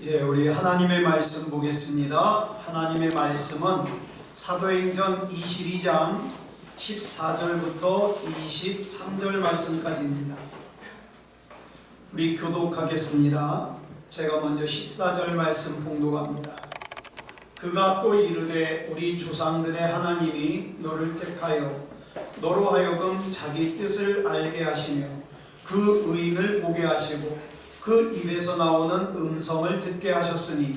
우리 하나님의 말씀 보겠습니다. 하나님의 말씀은 사도행전 22장 14절부터 23절 말씀까지입니다. 우리 교독하겠습니다. 제가 먼저 14절 말씀 봉독합니다. 그가 또 이르되 우리 조상들의 하나님이 너를 택하여 너로 하여금 자기 뜻을 알게 하시며 그 의인을 보게 하시고 그 입에서 나오는 음성을 듣게 하셨으니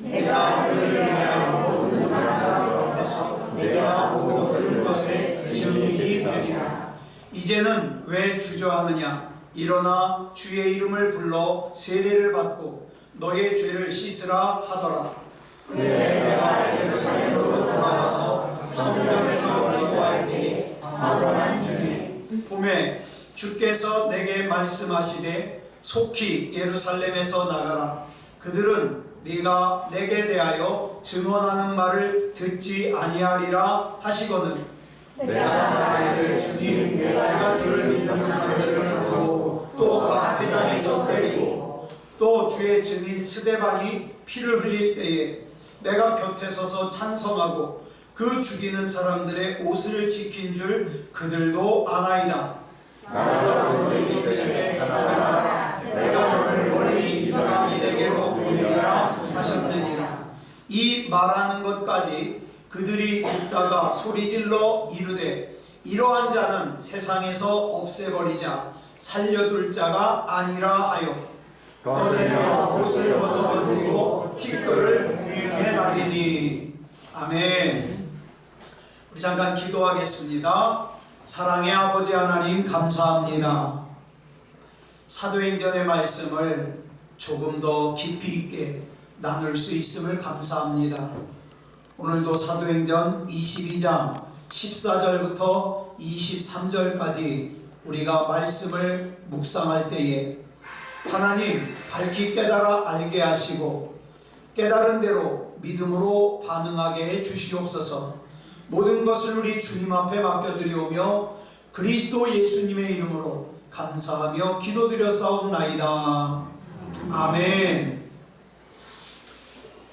내가 그를 위하여 모든 사람 앞에서 내가 보고 들은 것에 증인이 되리라. 이제는 왜 주저하느냐? 일어나 주의 이름을 불러 세례를 받고 너의 죄를 씻으라 하더라. 그때 내가 예루살렘으로 돌아와서 성전에서 기도할 때에 말하는 중에 봄에 주께서 내게 말씀하시되 속히 예루살렘에서 나가라. 그들은 네가 내게 대하여 증언하는 말을 듣지 아니하리라 하시거늘 내가 말하기를 주님 내가 주를 믿는 사람들을 가두고 또 각 회당에서 때리고 또 주의 증인 스데반이 피를 흘릴 때에 내가 곁에 서서 찬성하고 그 죽이는 사람들의 옷을 지킨 줄 그들도 아나이다. 나도 너를 이끄시되 나가라. 내가 너를 멀리 이방인 에게로 보내리라 하셨느니라. 이 말하는 것까지 그들이 듣다가 소리질러 이르되 이러한 자는 세상에서 없애버리자 살려둘 자가 아니라 하여 떠들며 옷을 벗어 던지고 티끌을 공중에 날리니. 아멘. 우리 잠깐 기도하겠습니다. 사랑의 아버지 하나님 감사합니다. 사도행전의 말씀을 조금 더 깊이 있게 나눌 수 있음을 감사합니다. 오늘도 사도행전 22장 14절부터 23절까지 우리가 말씀을 묵상할 때에 하나님 밝히 깨달아 알게 하시고 깨달은 대로 믿음으로 반응하게 해 주시옵소서. 모든 것을 우리 주님 앞에 맡겨드리오며 그리스도 예수님의 이름으로 감사하며 기도드렸사옵나이다. 아멘.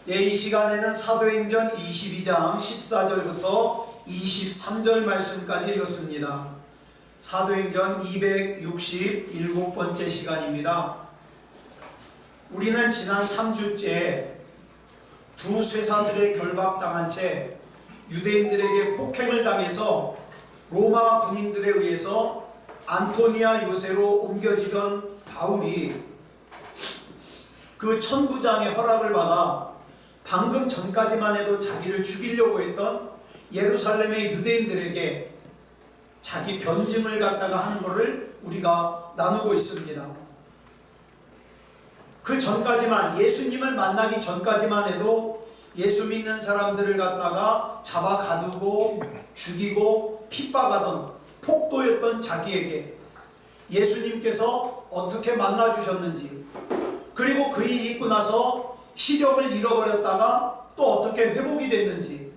이 시간에는 사도행전 22장 14절부터 23절 말씀까지 읽었습니다. 사도행전 267번째 시간입니다. 우리는 지난 3주째 두 쇠사슬에 결박당한 채 유대인들에게 폭행을 당해서 로마 군인들에 의해서 안토니아 요새로 옮겨지던 바울이 그 천부장의 허락을 받아 방금 전까지만 해도 자기를 죽이려고 했던 예루살렘의 유대인들에게 자기 변증을 갖다가 하는 것을 우리가 나누고 있습니다. 그 전까지만, 예수님을 만나기 전까지만 해도 예수 믿는 사람들을 갖다가 잡아 가두고 죽이고 핍박하던 폭도였던 자기에게 예수님께서 어떻게 만나주셨는지, 그리고 그 일이 있고 나서 시력을 잃어버렸다가 또 어떻게 회복이 됐는지,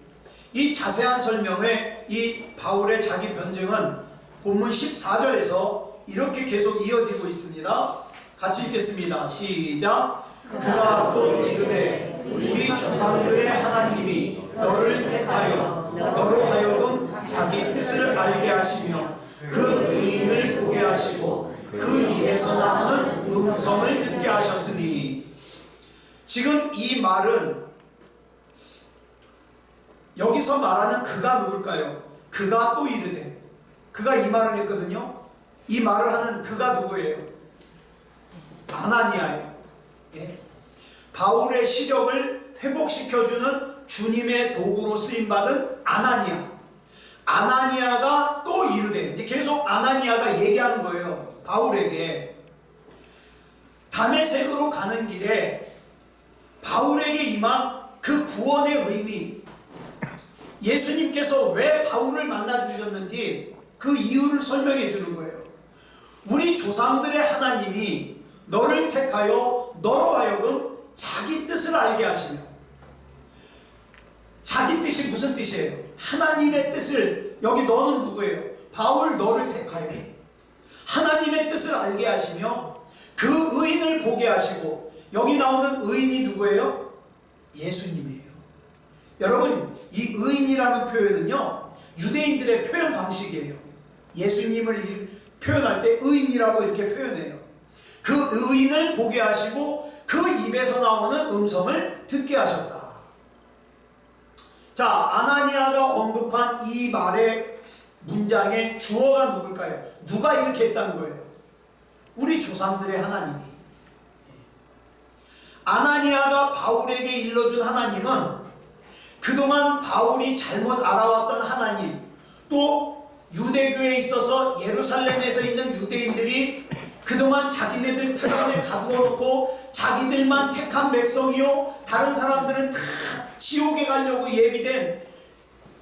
이 자세한 설명에 이 바울의 자기 변증은 본문 14절에서 이렇게 계속 이어지고 있습니다. 같이 읽겠습니다. 시작. 그가 또 이르되 우리 조상들의 하나님이 너를 택하여 너로 하여금 자기 뜻을 알게 하시며 그 의인을 보게 하시고 그 입에서 나오는 음성을 듣게 하셨으니. 지금 이 말은, 여기서 말하는 그가 누굴까요? 그가 또 이르되, 그가 이 말을 했거든요. 이 말을 하는 그가 누구예요? 아나니아예요. 예? 바울의 시력을 회복시켜주는 주님의 도구로 쓰임받은 아나니아. 아나니아가 또 이르되, 이제 계속 아나니아가 얘기하는 거예요. 바울에게. 다메섹으로 가는 길에 바울에게 임한 그 구원의 의미, 예수님께서 왜 바울을 만나주셨는지 그 이유를 설명해 주는 거예요. 우리 조상들의 하나님이 너를 택하여 너로 하여금 자기 뜻을 알게 하시며, 자기 뜻이 무슨 뜻이에요? 하나님의 뜻을, 여기 너는 누구예요? 바울 너를 택하여 하나님의 뜻을 알게 하시며 그 의인을 보게 하시고 여기 나오는 의인이 누구예요? 예수님이에요. 여러분, 이 의인이라는 표현은요, 유대인들의 표현 방식이에요. 예수님을 표현할 때 의인이라고 이렇게 표현해요. 그 의인을 보게 하시고 그 입에서 나오는 음성을 듣게 하셨다. 자, 아나니아가 언급한 이 말의 문장의 주어가 누굴까요? 누가 이렇게 했다는 거예요? 우리 조상들의 하나님이. 아나니아가 바울에게 일러준 하나님은 그동안 바울이 잘못 알아왔던 하나님, 또 유대교에 있어서 예루살렘에서 있는 유대인들이 그동안 자기네들 틀 안에 가두어 놓고 자기들만 택한 백성이요, 다른 사람들은 다 지옥에 가려고 예비된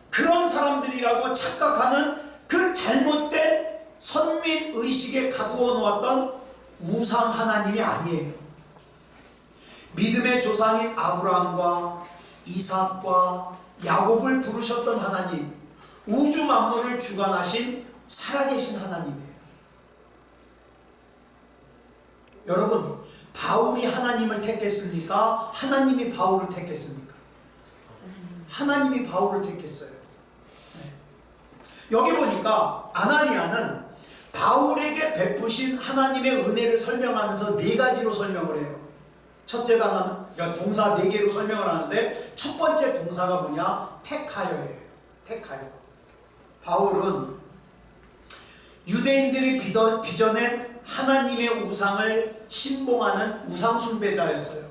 그런 사람들이라고 착각하는 그 잘못된 선민의식에 가두어 놓았던 우상 하나님이 아니에요. 믿음의 조상인 아브라함과 이삭과 야곱을 부르셨던 하나님, 우주 만물을 주관하신 살아계신 하나님이에요. 여러분, 바울이 하나님을 택했습니까? 하나님이 바울을 택했습니까? 하나님이 바울을 택했어요. 여기 보니까 아나니아는 바울에게 베푸신 하나님의 은혜를 설명하면서 네 가지로 설명을 해요. 첫째 단어는, 그러니까 동사 네 개로 설명을 하는데, 첫 번째 동사가 뭐냐? 택하여예요. 택하여. 바울은 유대인들이 빚어낸 하나님의 우상을 신봉하는 우상숭배자였어요.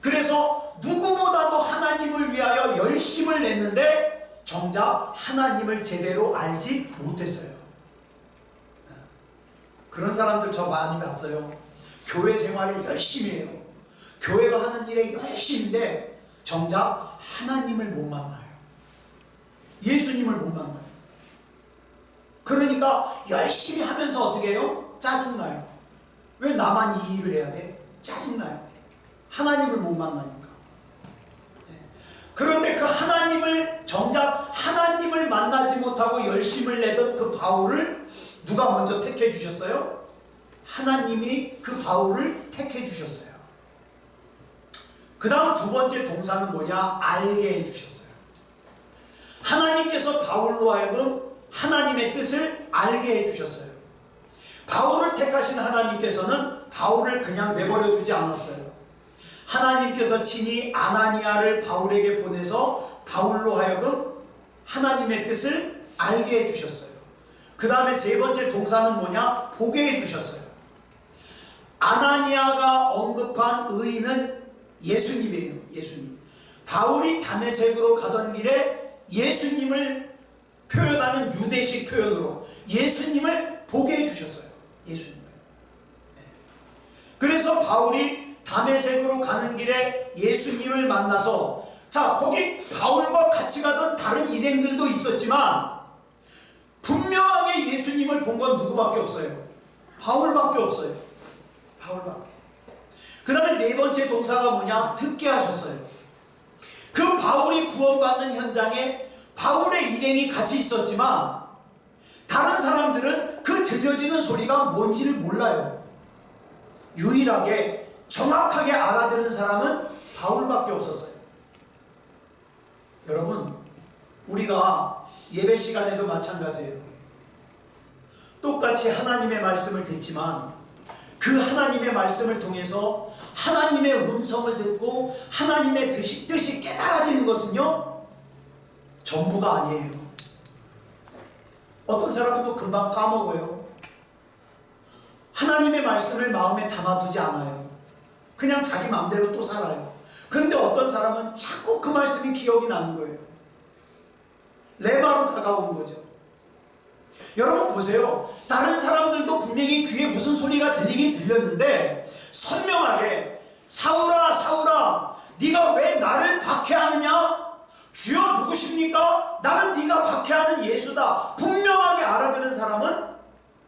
그래서 누구보다도 하나님을 위하여 열심을 냈는데 정작 하나님을 제대로 알지 못했어요. 그런 사람들 저 많이 봤어요. 교회 생활에 열심히 해요. 교회가 하는 일에 열심인데 정작 하나님을 못 만나요. 예수님을 못 만나요. 그러니까 열심히 하면서 어떻게 해요? 짜증나요. 왜 나만 이 일을 해야 돼? 짜증나요. 하나님을 못 만나니까. 그런데 그 하나님을, 정작 하나님을 만나지 못하고 열심을 내던 그 바울을 누가 먼저 택해 주셨어요? 하나님이 그 바울을 택해 주셨어요. 그 다음 두 번째 동사는 뭐냐? 알게 해주셨어요. 하나님께서 바울로 하여금 하나님의 뜻을 알게 해주셨어요. 바울을 택하신 하나님께서는 바울을 그냥 내버려 두지 않았어요. 하나님께서 친히 아나니아를 바울에게 보내서 바울로 하여금 하나님의 뜻을 알게 해주셨어요. 그 다음에 세 번째 동사는 뭐냐? 보게 해주셨어요. 아나니아가 언급한 의인은 예수님이에요. 예수님. 바울이 다메섹으로 가던 길에 예수님을 표현하는 유대식 표현으로 예수님을 보게 해주셨어요. 예수님을. 그래서 바울이 다메섹으로 가는 길에 예수님을 만나서, 자, 거기 바울과 같이 가던 다른 일행들도 있었지만 분명하게 예수님을 본 건 누구밖에 없어요? 바울밖에 없어요. 바울밖에. 그 다음에 네 번째 동사가 뭐냐? 듣게 하셨어요. 그 바울이 구원받는 현장에 바울의 일행이 같이 있었지만 다른 사람들은 그 들려지는 소리가 뭔지를 몰라요. 유일하게 정확하게 알아들은 사람은 바울밖에 없었어요. 여러분, 우리가 예배 시간에도 마찬가지예요. 똑같이 하나님의 말씀을 듣지만 그 하나님의 말씀을 통해서 하나님의 음성을 듣고 하나님의 뜻이 깨달아지는 것은요, 전부가 아니에요. 어떤 사람은 또 금방 까먹어요. 하나님의 말씀을 마음에 담아두지 않아요. 그냥 자기 마음대로 또 살아요. 그런데 어떤 사람은 자꾸 그 말씀이 기억이 나는 거예요. 레마로 다가오는 거죠. 여러분 보세요. 다른 사람들도 분명히 귀에 무슨 소리가 들리긴 들렸는데 선명하게, 사울아 사울아 네가 왜 나를 박해하느냐? 주여 누구십니까? 나는 네가 박해하는 예수다. 분명하게 알아들은 사람은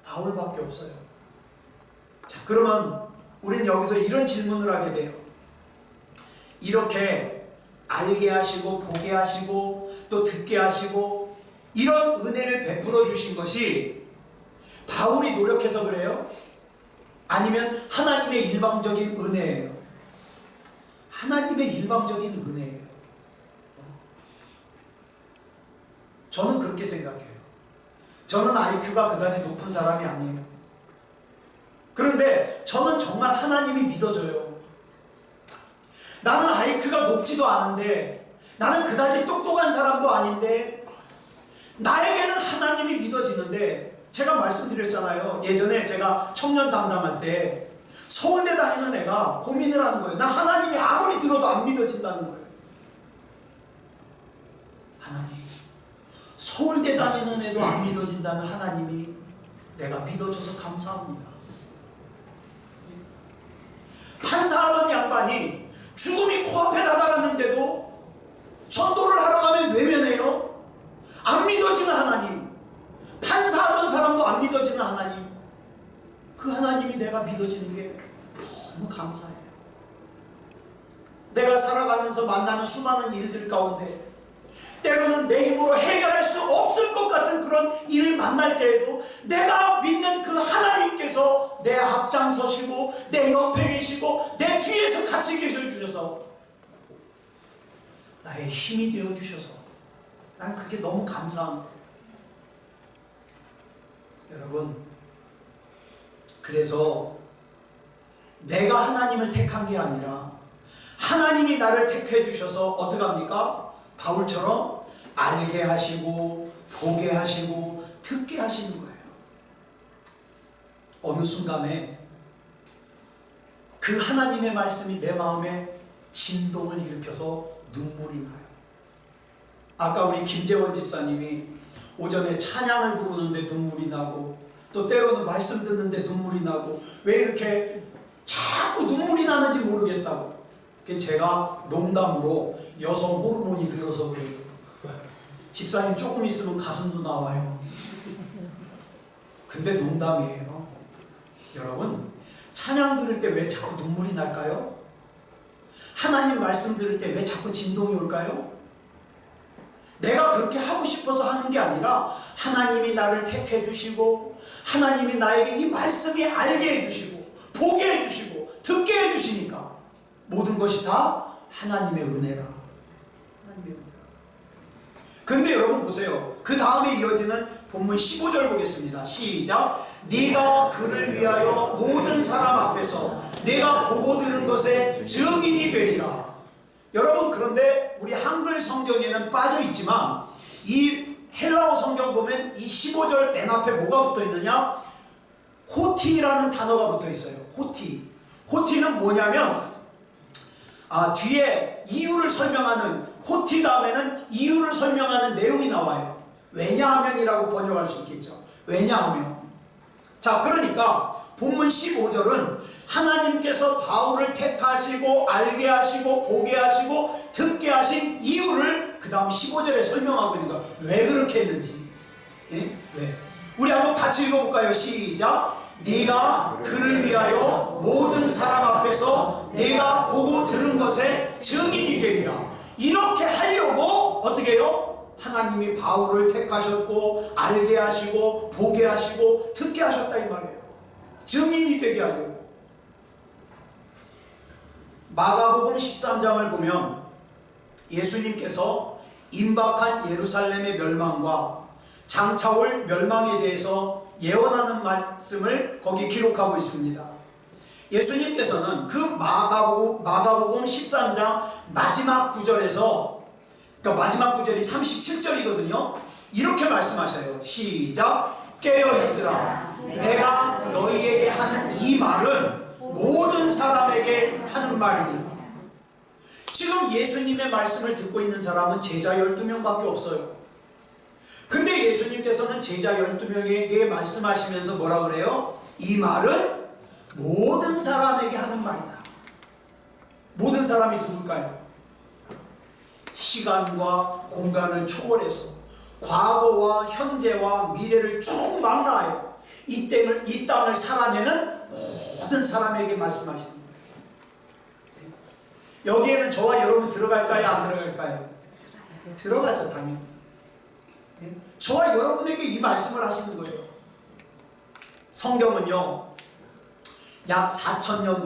바울밖에 없어요. 자, 그러면 우리는 여기서 이런 질문을 하게 돼요. 이렇게 알게 하시고 보게 하시고 또 듣게 하시고 이런 은혜를 베풀어 주신 것이 바울이 노력해서 그래요? 아니면 하나님의 일방적인 은혜예요? 하나님의 일방적인 은혜예요. 저는 그렇게 생각해요. 저는 IQ가 그다지 높은 사람이 아니에요. 그런데 저는 정말 하나님이 믿어져요. 나는 IQ가 높지도 않은데, 나는 그다지 똑똑한 사람도 아닌데, 나에게는 하나님이 믿어지는데, 제가 말씀드렸잖아요. 예전에 제가 청년 담당할 때 서울대 다니는 애가 고민을 하는 거예요. 나 하나님이 아무리 들어도 안 믿어진다는 거예요. 하나님, 서울대 다니는 애도 안 믿어진다는 하나님이 내가 믿어줘서 감사합니다. 판사하던 양반이 죽음이 코앞에 다다랐는데도 전도를 하러 가면 외면해요. 안 믿어지는 하나님, 판사하던 사람도 안 믿어지는 하나님, 그 하나님이 내가 믿어지는 게 너무 감사해요. 내가 살아가면서 만나는 수많은 일들 가운데 때로는 내 힘으로 해결할 수 없을 것 같은 그런 일을 만날 때에도 내가 믿는 그 하나님께서 내 앞장서시고 내 옆에 계시고 내 뒤에서 같이 계셔주셔서 나의 힘이 되어주셔서 난 그게 너무 감사한 거예요. 여러분, 그래서 내가 하나님을 택한 게 아니라 하나님이 나를 택해 주셔서 어떻게 합니까? 바울처럼 알게 하시고 보게 하시고 듣게 하시는 거예요. 어느 순간에 그 하나님의 말씀이 내 마음에 진동을 일으켜서 눈물이 나요. 아까 우리 김재원 집사님이 오전에 찬양을 부르는데 눈물이 나고 또 때로는 말씀 듣는데 눈물이 나고 왜 이렇게 자꾸 눈물이 나는지 모르겠다고. 제가 농담으로 여성 호르몬이 들어서 그래요. 집사님 조금 있으면 가슴도 나와요. 근데 농담이에요. 여러분, 찬양 들을 때 왜 자꾸 눈물이 날까요? 하나님 말씀 들을 때 왜 자꾸 진동이 올까요? 내가 그렇게 하고 싶어서 하는 게 아니라 하나님이 나를 택해 주시고 하나님이 나에게 이 말씀이 알게 해주시고 보게 해주시고 듣게 해주시니까 모든 것이 다 하나님의 은혜라. 하나님의 은혜라. 근데 여러분 보세요. 그 다음에 이어지는 본문 15절 보겠습니다. 시작. 네가 그를 위하여 모든 사람 앞에서 네가 보고 들은 것에 증인이 되리라. 여러분, 그런데 우리 한글 성경에는 빠져 있지만 이 헬라어 성경 보면 이 15절 맨 앞에 뭐가 붙어 있느냐? 호티라는 단어가 붙어 있어요. 호티. 호티는 뭐냐면 뒤에 이유를 설명하는, 호티 다음에는 이유를 설명하는 내용이 나와요. 왜냐하면이라고 번역할 수 있겠죠. 왜냐하면. 자, 그러니까 본문 15절은 하나님께서 바울을 택하시고 알게 하시고 보게 하시고 듣게 하신 이유를 그 다음 15절에 설명하고 있는 거예요. 왜 그렇게 했는지. 예? 왜? 우리 한번 같이 읽어볼까요? 시작. 네가 그를 위하여 모든 사람 앞에서 네가 보고 들은 것에 증인이 되리라. 이렇게 하려고 어떻게 해요? 하나님이 바울을 택하셨고 알게 하시고 보게 하시고 듣게 하셨다 이 말이에요. 증인이 되게 하려고. 마가복음 13장을 보면 예수님께서 임박한 예루살렘의 멸망과 장차올 멸망에 대해서 예언하는 말씀을 거기 기록하고 있습니다. 예수님께서는 그 마가복음 13장 마지막 구절에서, 그러니까 마지막 구절이 37절이거든요. 이렇게 말씀하셔요. 시작. 깨어 있으라. 내가 너희에게 하는 이 말은 모든 사람에게 하는 말이니. 지금 예수님의 말씀을 듣고 있는 사람은 제자 12명밖에 없어요. 근데 예수님께서는 제자 12명에게 말씀하시면서 뭐라 그래요? 이 말은 모든 사람에게 하는 말이다. 모든 사람이 누굴까요? 시간과 공간을 초월해서 과거와 현재와 미래를 쭉 망라하여 이 땅을 살아내는 모든 사람에게 말씀하시는 거예요. 여기에는 저와 여러분 들어갈까요? 안 들어갈까요? 들어가죠, 당연히. 저와 여러분에게 이 말씀을 하시는 거예요. 성경은요, 약 4,000년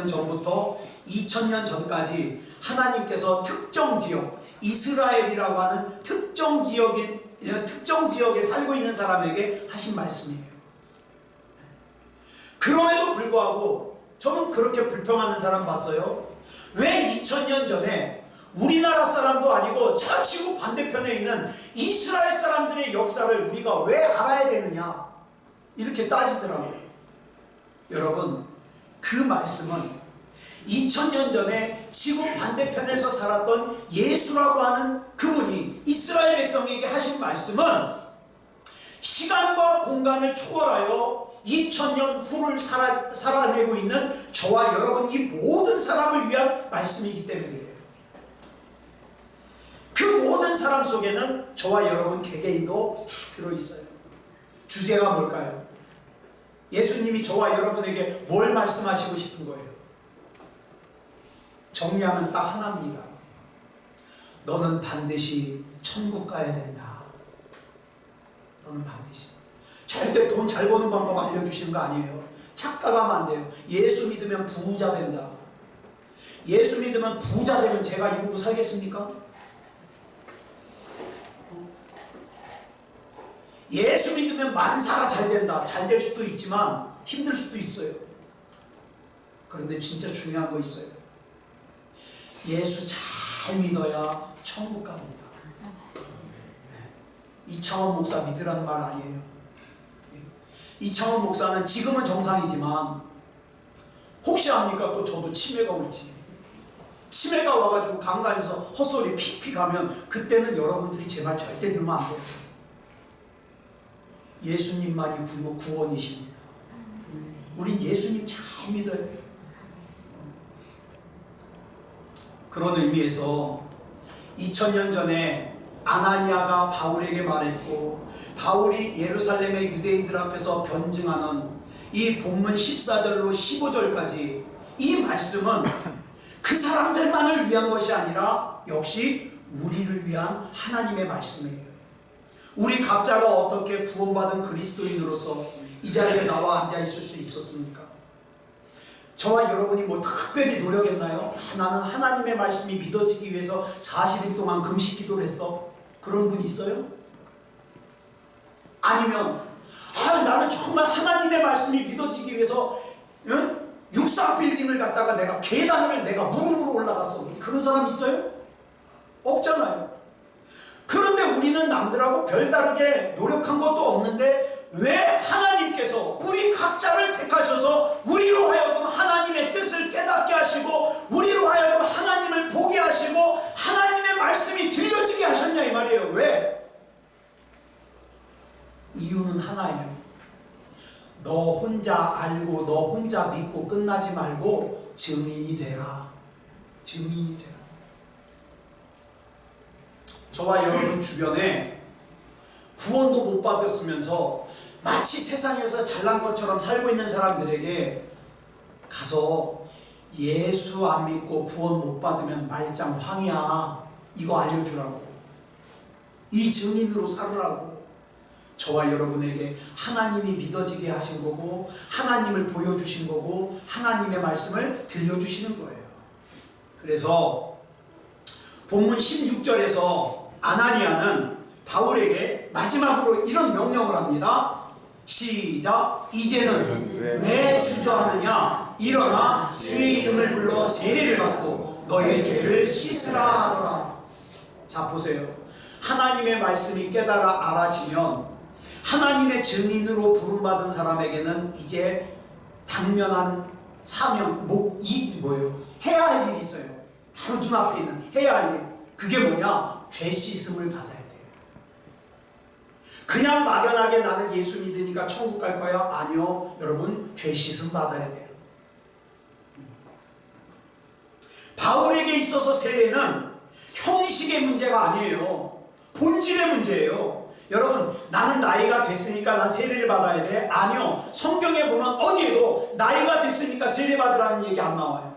전부터 2,000년 전까지 하나님께서 특정 지역, 이스라엘이라고 하는 특정 지역에 살고 있는 사람에게 하신 말씀이에요. 그럼에도 불구하고 저는 그렇게 불평하는 사람 봤어요. 왜 2000년 전에 우리나라 사람도 아니고 저 지구 반대편에 있는 이스라엘 사람들의 역사를 우리가 왜 알아야 되느냐, 이렇게 따지더라고요. 여러분, 그 말씀은 2000년 전에 지구 반대편에서 살았던 예수라고 하는 그분이 이스라엘 백성에게 하신 말씀은 시간과 공간을 초월하여 2000년 후를 살아내고 있는 저와 여러분, 이 모든 사람을 위한 말씀이기 때문에 그래요. 그 모든 사람 속에는 저와 여러분 개개인도 다 들어있어요. 주제가 뭘까요? 예수님이 저와 여러분에게 뭘 말씀하시고 싶은 거예요? 정리하면 딱 하나입니다. 너는 반드시 천국 가야 된다. 너는 반드시. 절대 돈 잘 버는 방법 알려주시는 거 아니에요. 착각하면 안 돼요. 예수 믿으면 부자 된다. 예수 믿으면 부자 되면 제가 이 후로 살겠습니까? 예수 믿으면 만사가 잘 된다. 잘 될 수도 있지만 힘들 수도 있어요. 그런데 진짜 중요한 거 있어요. 예수 잘 믿어야 천국 갑니다. 이창원 목사 믿으라는 말 아니에요. 이창원 목사는 지금은 정상이지만 혹시 압니까? 또 저도 치매가 올지. 치매가 와가지고 강단에서 헛소리 픽픽 하면 그때는 여러분들이 제 말 절대 들으면 안 돼요. 예수님만이 구원이십니다. 우린 예수님 잘 믿어야 돼요. 그런 의미에서 2000년 전에 아나니아가 바울에게 말했고, 바울이 예루살렘의 유대인들 앞에서 변증하는 이 본문 14절로 15절까지 이 말씀은 그 사람들만을 위한 것이 아니라 역시 우리를 위한 하나님의 말씀이에요. 우리 각자가 어떻게 구원받은 그리스도인으로서 이 자리에 나와 앉아 있을 수 있었습니까? 저와 여러분이 뭐 특별히 노력했나요? 나는 하나님의 말씀이 믿어지기 위해서 40일 동안 금식 기도를 했어. 그런 분 있어요? 아니면 나는 정말 하나님의 말씀이 믿어지기 위해서 육상 빌딩을 갖다가 내가 계단을 내가 무릎으로 올라갔어. 그런 사람 있어요? 없잖아요. 그런데 우리는 남들하고 별다르게 노력한 것도 없는데 왜 하나님께서 우리 각자를 택하셔서 우리로 하여금 하나님의 뜻을 깨닫게 하시고 우리로 하여금 하나님을 보게 하시고 하나님의 말씀이 들려지게 하셨냐 이 말이에요. 왜? 이유는 하나예요. 너 혼자 알고 너 혼자 믿고 끝나지 말고 증인이 되라. 증인이 되라. 저와 여러분 주변에 구원도 못 받았으면서 마치 세상에서 잘난 것처럼 살고 있는 사람들에게 가서 예수 안 믿고 구원 못 받으면 말짱 황이야, 이거 알려주라고, 이 증인으로 살으라고 저와 여러분에게 하나님이 믿어지게 하신 거고 하나님을 보여주신 거고 하나님의 말씀을 들려주시는 거예요. 그래서 본문 16절에서 아나니아는 바울에게 마지막으로 이런 명령을 합니다. 시작. 이제는 왜 주저하느냐? 일어나 주의 이름을 불러 세례를 받고 너의 죄를 씻으라 하더라. 자 보세요. 하나님의 말씀이 깨달아 알아지면 하나님의 증인으로 부름받은 사람에게는 이제 당면한 사명, 뭐예요? 해야 할 일이 있어요. 바로 눈앞에 있는 해야 할 일. 그게 뭐냐? 죄 씻음을 받아야 돼요. 그냥 막연하게 나는 예수 믿으니까 천국 갈 거야? 아니요. 여러분, 죄 씻음 받아야 돼요. 바울에게 있어서 세례는 형식의 문제가 아니에요. 본질의 문제예요. 여러분, 나는 나이가 됐으니까 난 세례를 받아야 돼? 아니요. 성경에 보면 어디에도 나이가 됐으니까 세례 받으라는 얘기 안 나와요.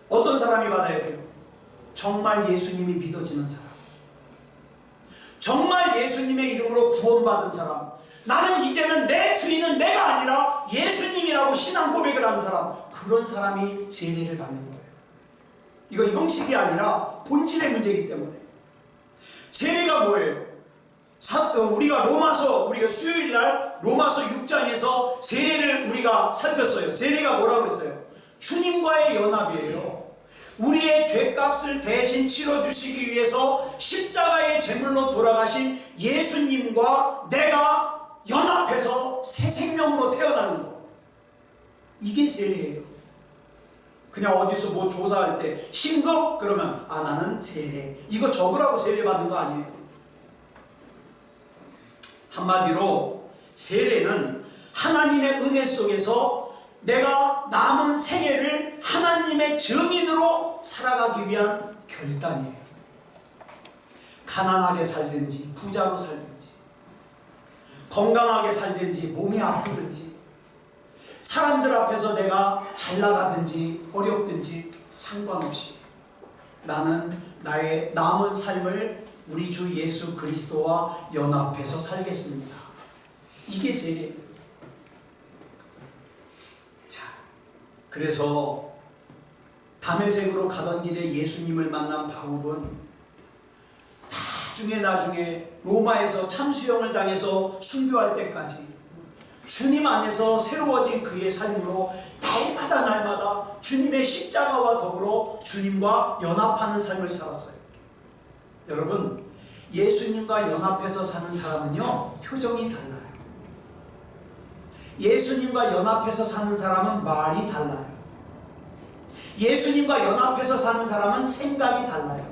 어떤 사람이 받아야 돼요? 정말 예수님이 믿어지는 사람, 정말 예수님의 이름으로 구원받은 사람, 나는 이제는 내 주인은 내가 아니라 예수님이라고 신앙 고백을 하는 사람, 그런 사람이 세례를 받는 거예요. 이거 형식이 아니라 본질의 문제이기 때문에. 세례가 뭐예요? 우리가 수요일날 로마서 6장에서 세례를 우리가 살폈어요. 세례가 뭐라고 했어요? 주님과의 연합이에요. 우리의 죄값을 대신 치러주시기 위해서 십자가의 제물로 돌아가신 예수님과 내가 연합해서 새 생명으로 태어나는 거. 이게 세례예요. 그냥 어디서 뭐 조사할 때 신급 그러면 나는 세례, 이거 적으라고 세례 받는 거 아니에요. 한마디로 세례는 하나님의 은혜 속에서 내가 남은 생애를 하나님의 증인으로 살아가기 위한 결단이에요. 가난하게 살든지 부자로 살든지, 건강하게 살든지 몸이 아프든지, 사람들 앞에서 내가 잘 나가든지 어렵든지 상관없이 나는 나의 남은 삶을 우리 주 예수 그리스도와 연합해서 살겠습니다. 이게 세례예요. 자, 그래서 다메섹으로 가던 길에 예수님을 만난 바울은 나중에 로마에서 참수형을 당해서 순교할 때까지 주님 안에서 새로워진 그의 삶으로 날마다 주님의 십자가와 더불어 주님과 연합하는 삶을 살았어요. 여러분, 예수님과 연합해서 사는 사람은요, 표정이 달라요. 예수님과 연합해서 사는 사람은 말이 달라요. 예수님과 연합해서 사는 사람은 생각이 달라요.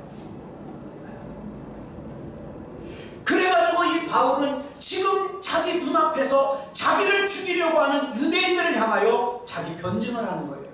그래가지고 이 바울은 지금 자기 눈앞에서 자기를 죽이려고 하는 유대인들을 향하여 자기 변증을 하는 거예요.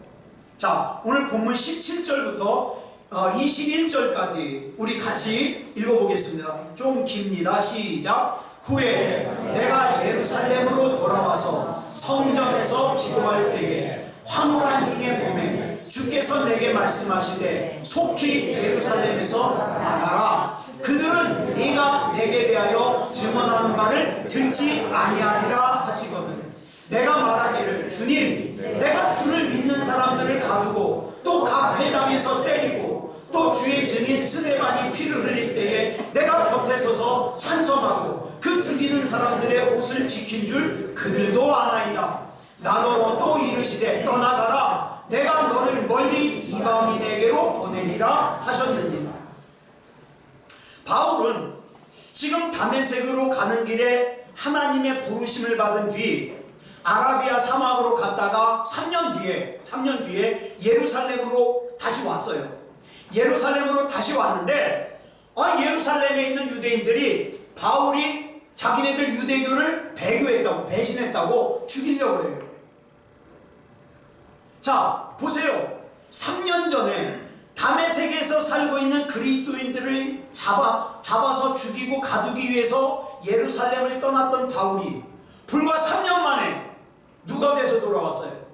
자, 오늘 본문 17절부터 21절까지 우리 같이 읽어보겠습니다. 좀 깁니다. 시작. 후에 내가 예루살렘으로 돌아와서 성전에서 기도할 때에 황홀한 중에 봄에 주께서 내게 말씀하시되 속히 예루살렘에서 나가라. 그들은 네가 내게 대하여 증언하는 말을 듣지 아니하리라 하시거든. 내가 말하기를 주님, 내가 주를 믿는 사람들을 가두고 또 각 회당에서 때리고 또 주의 증인 스데반이 피를 흘릴 때에 내가 곁에 서서 찬송하고 그 죽이는 사람들의 옷을 지킨 줄 그들도 아나이다. 나더러 또 이르시되 떠나가라. 내가 너를 멀리 이방인에게로 보내리라 하셨느니라. 바울은 지금 다메섹으로 가는 길에 하나님의 부르심을 받은 뒤 아라비아 사막으로 갔다가 3년 뒤에 예루살렘으로 다시 왔어요. 예루살렘으로 다시 왔는데 예루살렘에 있는 유대인들이 바울이 자기네들 유대교를 배신했다고 죽이려고 그래요. 자, 보세요. 3년 전에 다메섹에서 살고 있는 그리스도인들을 잡아서 죽이고 가두기 위해서 예루살렘을 떠났던 바울이 불과 3년 만에 누가 돼서 돌아왔어요?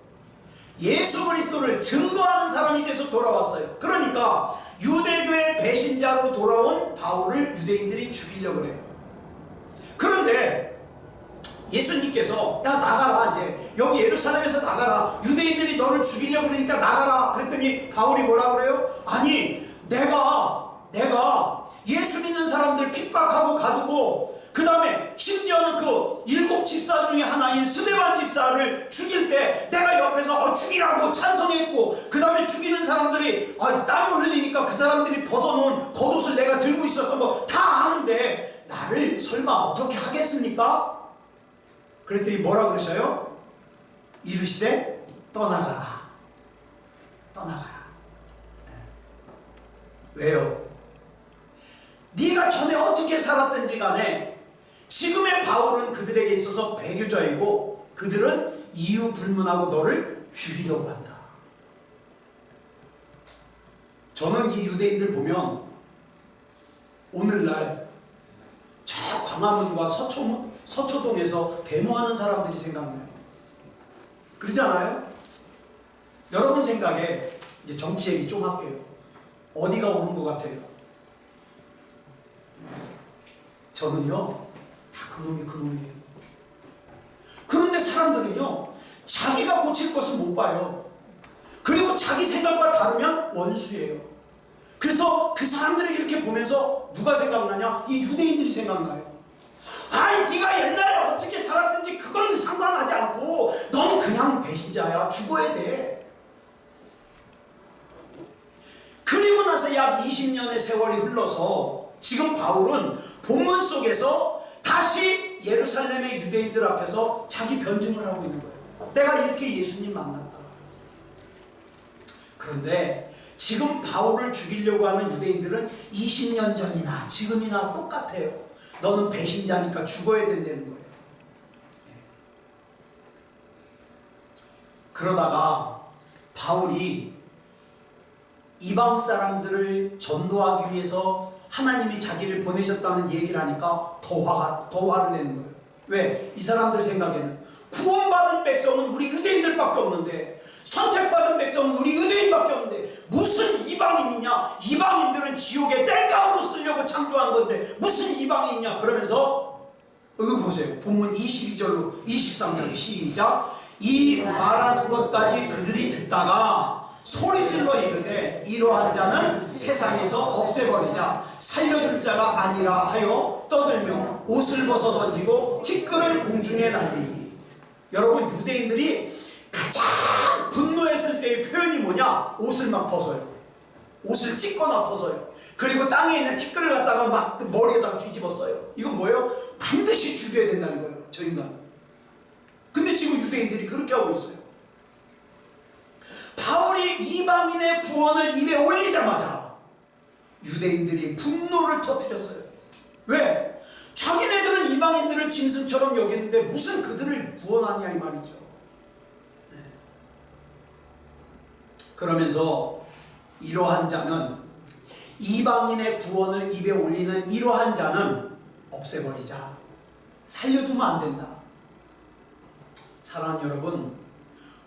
예수 그리스도를 증거하는 사람이 돼서 돌아왔어요. 그러니까 유대교의 배신자로 돌아온 바울을 유대인들이 죽이려고 그래요. 그런데 예수님께서 야 나가라, 이제 여기 예루살렘에서 나가라, 유대인들이 너를 죽이려고 그러니까 나가라 그랬더니 바울이 뭐라 그래요? 아니 내가 예수 믿는 사람들 핍박하고 가두고 그 다음에 심지어는 그 7 집사 중에 하나인 스데반 집사를 죽일 때 내가 옆에서 죽이라고 찬성했고 그 다음에 죽이는 사람들이 땀을 흘리니까 그 사람들이 벗어놓은 겉옷을 내가 들고 있었던 거 다 아는데 나를 설마 어떻게 하겠습니까? 그랬더니 뭐라 그러셔요? 이르시되 떠나가라. 왜요? 네가 전에 어떻게 살았든지 간에 지금의 바울은 그들에게 있어서 배교자이고 그들은 이유 불문하고 너를 죽이려고 한다. 저는 이 유대인들 보면 오늘날 저 광화문과 서초동에서 데모하는 사람들이 생각나요. 그러지 않아요? 여러분 생각에 이제 정치 얘기 좀 할게요. 어디가 옳은 것 같아요? 저는요, 다 그놈이에요. 그런데 사람들은요, 자기가 고칠 것은 못 봐요. 그리고 자기 생각과 다르면 원수예요. 그래서 그 사람들을 이렇게 보면서 누가 생각나냐? 이 유대인들이 생각나요. 아이, 네가 옛날에 어떻게 살았든지 그건 상관하지 않고 넌 그냥 배신자야. 죽어야 돼. 그리고 나서 약 20년의 세월이 흘러서 지금 바울은 본문 속에서 다시 예루살렘의 유대인들 앞에서 자기 변증을 하고 있는 거예요. 내가 이렇게 예수님 만났다. 그런데 지금 바울을 죽이려고 하는 유대인들은 20년 전이나 지금이나 똑같아요. 너는 배신자니까 죽어야 된다는 거예요. 그러다가 바울이 이방 사람들을 전도하기 위해서 하나님이 자기를 보내셨다는 얘기를 하니까 더 화를 내는 거예요. 왜? 이 사람들 생각에는 구원받은 백성은 우리 유대인들밖에 없는데, 선택받은 백성은 우리 유대인밖에 없는데 무슨 이방인이냐? 이방인들은 지옥의 땔감으로 쓰려고 창조한 건데 무슨 이방인이냐? 그러면서 이거 보세요. 본문 22절로 23절 시작. 이 말하는 것까지 그들이 듣다가 소리질러 이르되 이러한 자는 세상에서 없애버리자, 살려줄 자가 아니라 하여 떠들며 옷을 벗어 던지고 티끌을 공중에 날리니. 여러분, 유대인들이 가장 분노했을 때의 표현이 뭐냐? 옷을 막 벗어요. 옷을 찢거나 벗어요. 그리고 땅에 있는 티끌을 갖다가 막 머리에다가 뒤집어 써요. 이건 뭐예요? 반드시 죽여야 된다는 거예요, 저 인간은. 근데 지금 유대인들이 그렇게 하고 있어요. 바울이 이방인의 구원을 입에 올리자마자 유대인들이 분노를 터뜨렸어요. 왜? 자기네들은 이방인들을 짐승처럼 여기는데 무슨 그들을 구원하냐 이 말이죠. 그러면서 이러한 자는, 이방인의 구원을 입에 올리는 이러한 자는 없애버리자, 살려두면 안 된다. 사랑하는 여러분,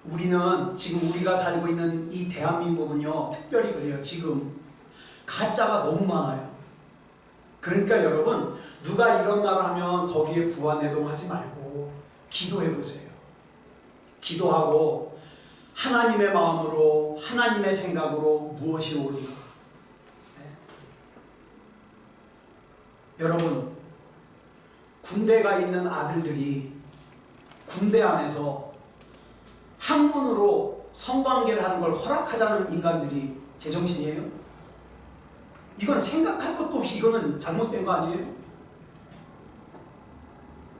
우리는 지금 우리가 살고 있는 이 대한민국은요, 특별히 그래요. 지금 가짜가 너무 많아요. 그러니까 여러분, 누가 이런 말을 하면 거기에 부안해동하지 말고 기도해 보세요. 기도하고 하나님의 마음으로, 하나님의 생각으로 무엇이 옳은가. 네. 여러분, 군대가 있는 아들들이 군대 안에서 학문으로 성관계를 하는 걸 허락하자는 인간들이 제정신이에요? 이건 생각할 것도 없이 이거는 잘못된 거 아니에요?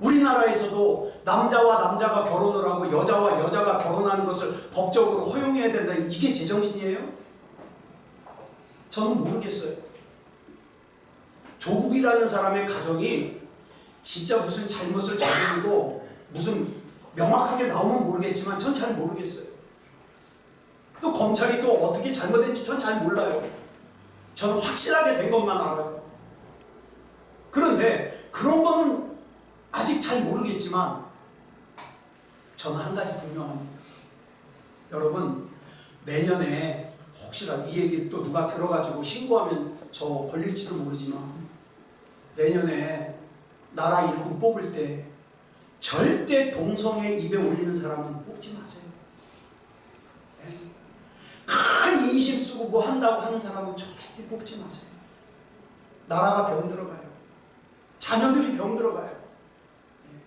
우리나라에서도 남자와 남자가 결혼을 하고 여자와 여자가 결혼하는 것을 법적으로 허용해야 된다. 이게 제정신이에요? 저는 모르겠어요. 조국이라는 사람의 가정이 진짜 무슨 잘못을 저지르고 무슨 명확하게 나오면 모르겠지만 전 잘 모르겠어요. 또 검찰이 또 어떻게 잘못했는지 전 잘 몰라요. 저는 확실하게 된 것만 알아요. 그런데 그런 거는 아직 잘 모르겠지만 저는 한 가지 분명합니다. 여러분, 내년에 혹시라도 이 얘기 또 누가 들어가지고 신고하면 저 걸릴지도 모르지만 내년에 나라 일꾼 뽑을 때 절대 동성애 입에 올리는 사람은 뽑지 마세요. 네? 큰 인심 쓰고 뭐 한다고 하는 사람은 절대 뽑지 마세요. 나라가 병 들어가요. 자녀들이 병 들어가요. 네.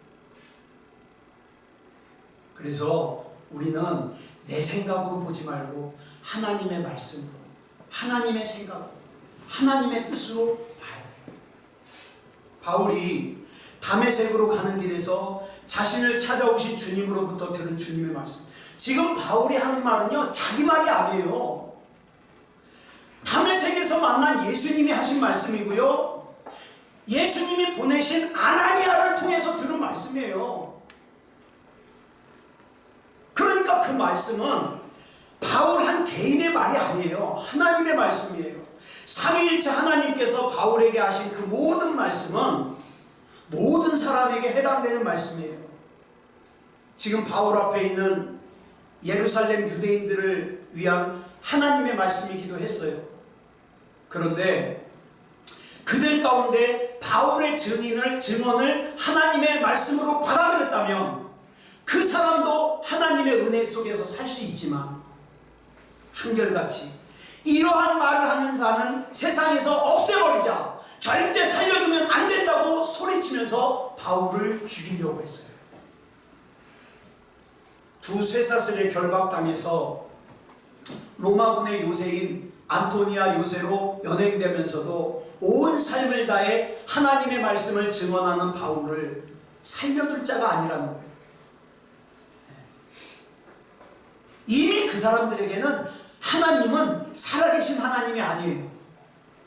그래서 우리는 내 생각으로 보지 말고 하나님의 말씀으로, 하나님의 생각으로, 하나님의 뜻으로 봐야 돼요. 바울이 다메섹으로 가는 길에서 자신을 찾아오신 주님으로부터 들은 주님의 말씀. 지금 바울이 하는 말은요, 자기 말이 아니에요. 다메섹에서 만난 예수님이 하신 말씀이고요, 예수님이 보내신 아나니아를 통해서 들은 말씀이에요. 그러니까 그 말씀은 바울 한 개인의 말이 아니에요. 하나님의 말씀이에요. 삼위일체 하나님께서 바울에게 하신 그 모든 말씀은 모든 사람에게 해당되는 말씀이에요. 지금 바울 앞에 있는 예루살렘 유대인들을 위한 하나님의 말씀이기도 했어요. 그런데 그들 가운데 바울의 증언을 하나님의 말씀으로 받아들였다면 그 사람도 하나님의 은혜 속에서 살 수 있지만 한결같이 이러한 말을 하는 자는 세상에서 없애버리자, 절대 살려두면 안 된다고 소리치면서 바울을 죽이려고 했어요. 두 쇠사슬에 결박당해서 로마군의 요새인 안토니아 요새로 연행되면서도 온 삶을 다해 하나님의 말씀을 증언하는 바울을 살려둘 자가 아니라는 거예요. 이미 그 사람들에게는 하나님은 살아계신 하나님이 아니에요.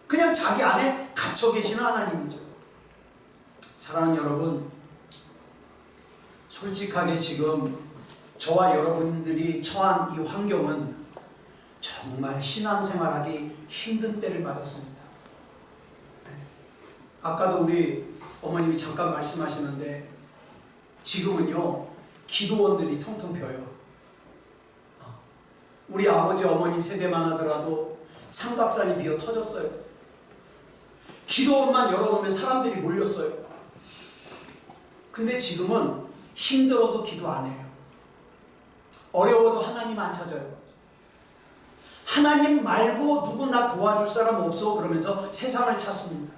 그냥 자기 안에 갇혀 계시는 하나님이죠. 사랑하는 여러분, 솔직하게 지금 저와 여러분들이 처한 이 환경은 정말 신앙생활하기 힘든 때를 맞았습니다. 아까도 우리 어머님이 잠깐 말씀하시는데 지금은요 기도원들이 통통 비어요. 우리 아버지 어머님 세대만 하더라도 삼각산이 비어 터졌어요. 기도원만 열어놓으면 사람들이 몰렸어요. 근데 지금은 힘들어도 기도 안 해요. 어려워도 하나님 안 찾아요. 하나님 말고 누구 나 도와줄 사람 없어 그러면서 세상을 찾습니다.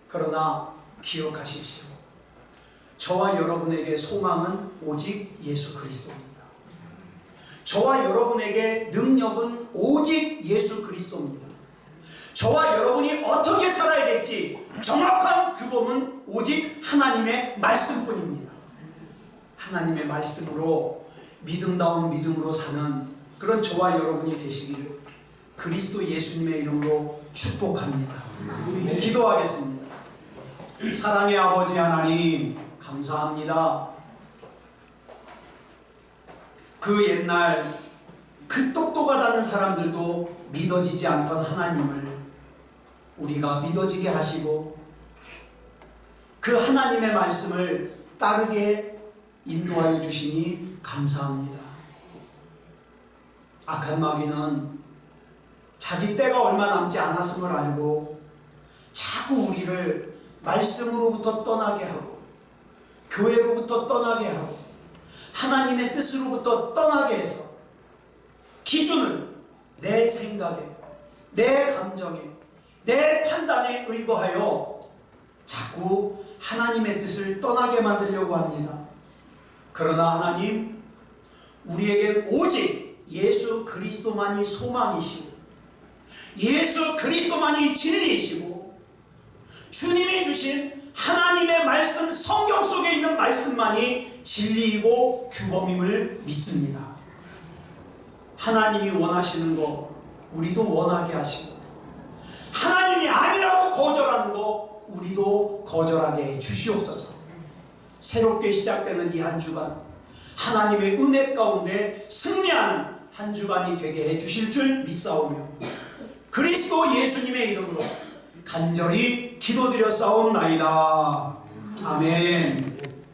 그러나 기억하십시오. 저와 여러분에게 소망은 오직 예수 그리스도입니다. 저와 여러분에게 능력은 오직 예수 그리스도입니다. 저와 여러분이 어떻게 살아야 될지 정확한 규범은 오직 하나님의 말씀뿐입니다. 하나님의 말씀으로 믿음다운 믿음으로 사는 그런 저와 여러분이 되시기를 그리스도 예수님의 이름으로 축복합니다. 기도하겠습니다. 사랑의 아버지 하나님, 감사합니다. 그 옛날 그 똑똑하다는 사람들도 믿어지지 않던 하나님을 우리가 믿어지게 하시고 그 하나님의 말씀을 따르게 인도하여 주시니 감사합니다. 악한 마귀는 자기 때가 얼마 남지 않았음을 알고 자꾸 우리를 말씀으로부터 떠나게 하고 교회로부터 떠나게 하고 하나님의 뜻으로부터 떠나게 해서 기준을 내 생각에, 내 감정에, 내 판단에 의거하여 자꾸 하나님의 뜻을 떠나게 만들려고 합니다. 그러나 하나님, 우리에게 오직 예수 그리스도만이 소망이시고 예수 그리스도만이 진리이시고 주님이 주신 하나님의 말씀, 성경 속에 있는 말씀만이 진리이고 규범임을 믿습니다. 하나님이 원하시는 거 우리도 원하게 하시고 하나님이 아니라고 거절하는 거 우리도 거절하게 해 주시옵소서. 새롭게 시작되는 이 한 주간 하나님의 은혜 가운데 승리하는 한 주간이 되게 해 주실 줄 믿사오며 그리스도 예수님의 이름으로 간절히 기도드려 싸움나이다. 아멘.